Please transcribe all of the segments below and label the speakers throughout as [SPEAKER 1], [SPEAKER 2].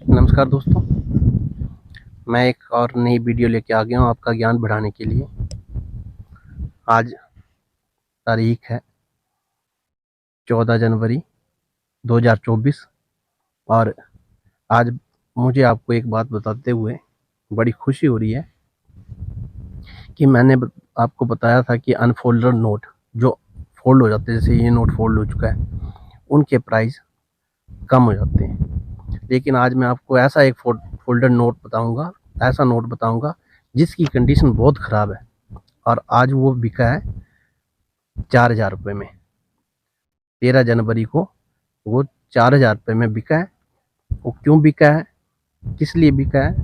[SPEAKER 1] नमस्कार दोस्तों, मैं एक और नई वीडियो लेके आ गया हूँ आपका ज्ञान बढ़ाने के लिए। आज तारीख है 14 जनवरी 2024 और आज मुझे आपको एक बात बताते हुए बड़ी खुशी हो रही है कि मैंने आपको बताया था कि अनफोल्डेड नोट जो फोल्ड हो जाते हैं, जैसे ये नोट फोल्ड हो चुका है, उनके प्राइस कम हो जाते हैं। लेकिन आज मैं आपको ऐसा एक फोल्डेड नोट बताऊंगा, ऐसा नोट बताऊंगा जिसकी कंडीशन बहुत ख़राब है और आज वो बिका है 4,000 रुपये में। 13 जनवरी को वो 4,000 रुपये में बिका है। वो क्यों बिका है, किस लिए बिका है,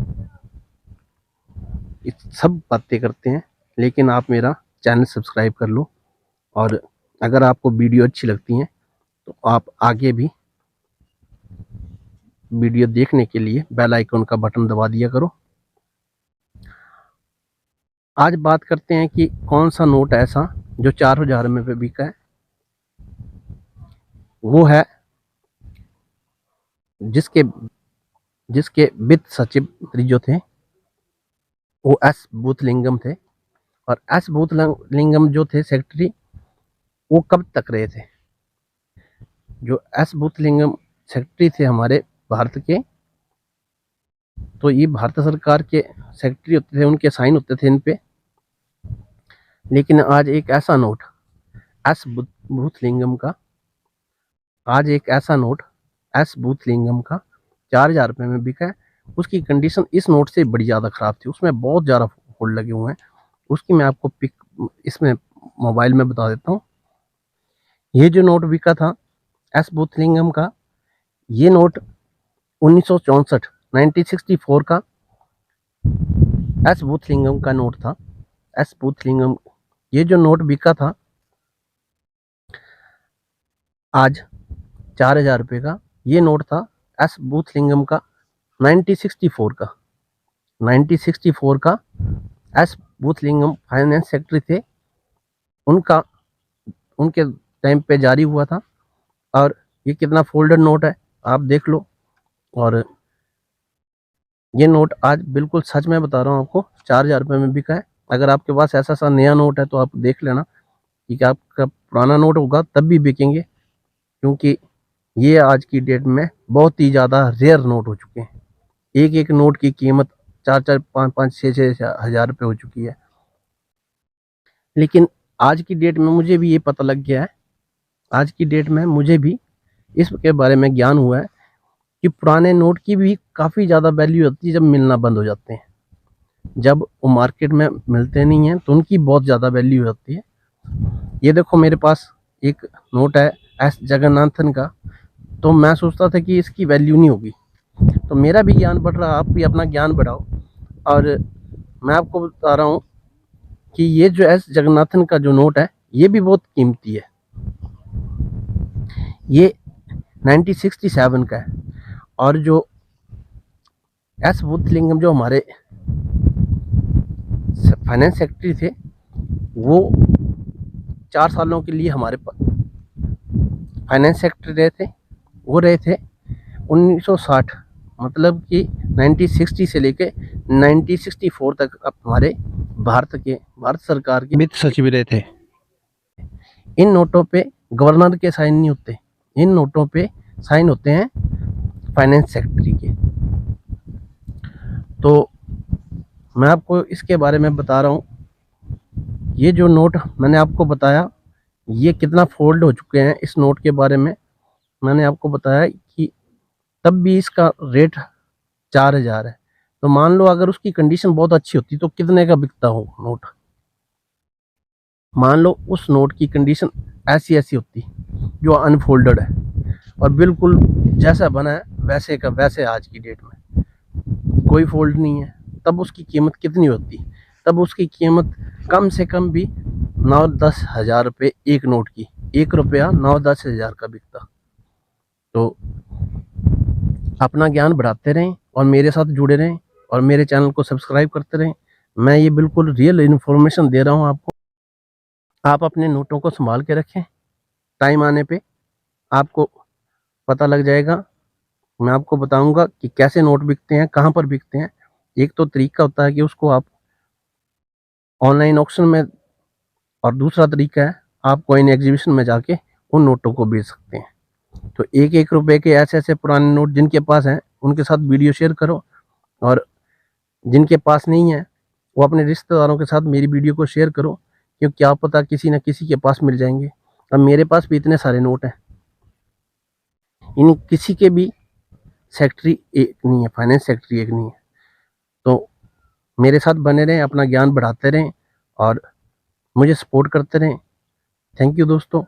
[SPEAKER 1] इस सब बातें करते हैं। लेकिन आप मेरा चैनल सब्सक्राइब कर लो और अगर आपको वीडियो अच्छी लगती हैं तो आप आगे भी वीडियो देखने के लिए बेल आइकन का बटन दबा दिया करो। आज बात करते हैं कि कौन सा नोट ऐसा जो 4,000 में पे बिका है। वो है जिसके जिसके वित्त सचिव जो थे वो एस भूतलिंगम थे। और एस भूतलिंगम जो थे सेक्रेटरी, वो कब तक रहे थे? जो एस भूतलिंगम सेक्रेटरी थे हमारे भारत के, तो ये भारत सरकार के सेक्रेटरी होते थे, उनके साइन होते थे इन पे। लेकिन आज एक ऐसा नोट एस भूतलिंगम का आज एक ऐसा नोट एस भूतलिंगम का 4,000 रुपये में बिका है। उसकी कंडीशन इस नोट से बड़ी ज़्यादा ख़राब थी, उसमें बहुत ज़्यादा फोल्ड लगे हुए हैं। उसकी मैं आपको पिक इसमें मोबाइल में बता देता हूँ। ये जो नोट बिका था एस भूतलिंगम का, ये नोट 1964 1964 का एस भूतलिंगम का नोट था। एस भूतलिंगम, ये जो नोट बिका था आज 4,000 रुपये का, ये नोट था एस भूतलिंगम का 1964 का। 1964 का एस भूतलिंगम फाइनेंस सेक्रेटरी थे, उनका उनके टाइम पे जारी हुआ था। और ये कितना फोल्डेड नोट है आप देख लो। और ये नोट आज बिल्कुल सच में बता रहा हूँ आपको 4,000 रुपये में बिका है। अगर आपके पास ऐसा सा नया नोट है तो आप देख लेना कि आपका पुराना नोट होगा तब भी बिकेंगे, क्योंकि ये आज की डेट में बहुत ही ज़्यादा रेयर नोट हो चुके हैं। एक एक नोट की कीमत 4-4, 5-5, 6-6 हज़ार रुपये हो चुकी है। लेकिन आज की डेट में मुझे भी ये पता लग गया है, आज की डेट में मुझे भी इसके बारे में ज्ञान हुआ है कि पुराने नोट की भी काफ़ी ज़्यादा वैल्यू होती है जब मिलना बंद हो जाते हैं। जब वो मार्केट में मिलते नहीं हैं तो उनकी बहुत ज़्यादा वैल्यू होती है। ये देखो मेरे पास एक नोट है एस जगन्नाथन का, तो मैं सोचता था कि इसकी वैल्यू नहीं होगी। तो मेरा भी ज्ञान बढ़ रहा, आप भी अपना ज्ञान बढ़ाओ। और मैं आपको बता रहा हूँ कि ये जो एस जगन्नाथन का जो नोट है ये भी बहुत कीमती है। ये 1967 का है। और जो एस भूतलिंगम जो हमारे फाइनेंस सेक्रेटरी थे, वो 4 सालों के लिए हमारे फाइनेंस सेक्रेटरी रहे थे। वो रहे थे 1960, मतलब कि 1960 से लेके 1964 तक हमारे भारत सरकार के वित्त सचिव रहे थे। इन नोटों पे गवर्नर के साइन नहीं होते, इन नोटों पे साइन होते हैं फाइनेंस सेक्रेटरी के। तो मैं आपको इसके बारे में बता रहा हूँ। ये जो नोट मैंने आपको बताया ये कितना फोल्ड हो चुके हैं, इस नोट के बारे में मैंने आपको बताया कि तब भी इसका रेट 4,000 है। तो मान लो अगर उसकी कंडीशन बहुत अच्छी होती तो कितने का बिकता हो नोट। मान लो उस नोट की कंडीशन ऐसी होती जो अनफोल्डेड है और बिल्कुल जैसा बना है वैसे का वैसे, आज की डेट में कोई फोल्ड नहीं है, तब उसकी कीमत कितनी होती? तब उसकी कीमत कम से कम भी 9-10 हज़ार रुपये एक नोट की, 1 रुपया 9-10 हज़ार का बिकता। तो अपना ज्ञान बढ़ाते रहें और मेरे साथ जुड़े रहें और मेरे चैनल को सब्सक्राइब करते रहें। मैं ये बिल्कुल रियल इन्फॉर्मेशन दे रहा हूँ आपको। आप अपने नोटों को संभाल के रखें, टाइम आने पे आपको पता लग जाएगा मैं आपको बताऊंगा कि कैसे नोट बिकते हैं, कहाँ पर बिकते हैं। एक तो तरीका होता है कि उसको आप ऑनलाइन ऑक्शन में, और दूसरा तरीका है आप कॉइन एग्जीबिशन में जाके उन नोटों को बेच सकते हैं। तो 1-1 रुपए के ऐसे ऐसे पुराने नोट जिनके पास हैं उनके साथ वीडियो शेयर करो, और जिनके पास नहीं है वो अपने रिश्तेदारों के साथ मेरी वीडियो को शेयर करो, क्योंकि क्या पता किसी न किसी के पास मिल जाएंगे। अब मेरे पास भी इतने सारे नोट हैं, इन किसी के भी सेक्रेटरी एक नहीं है, फाइनेंस सेक्रेटरी एक नहीं है। तो मेरे साथ बने रहें, अपना ज्ञान बढ़ाते रहें और मुझे सपोर्ट करते रहें। थैंक यू दोस्तों।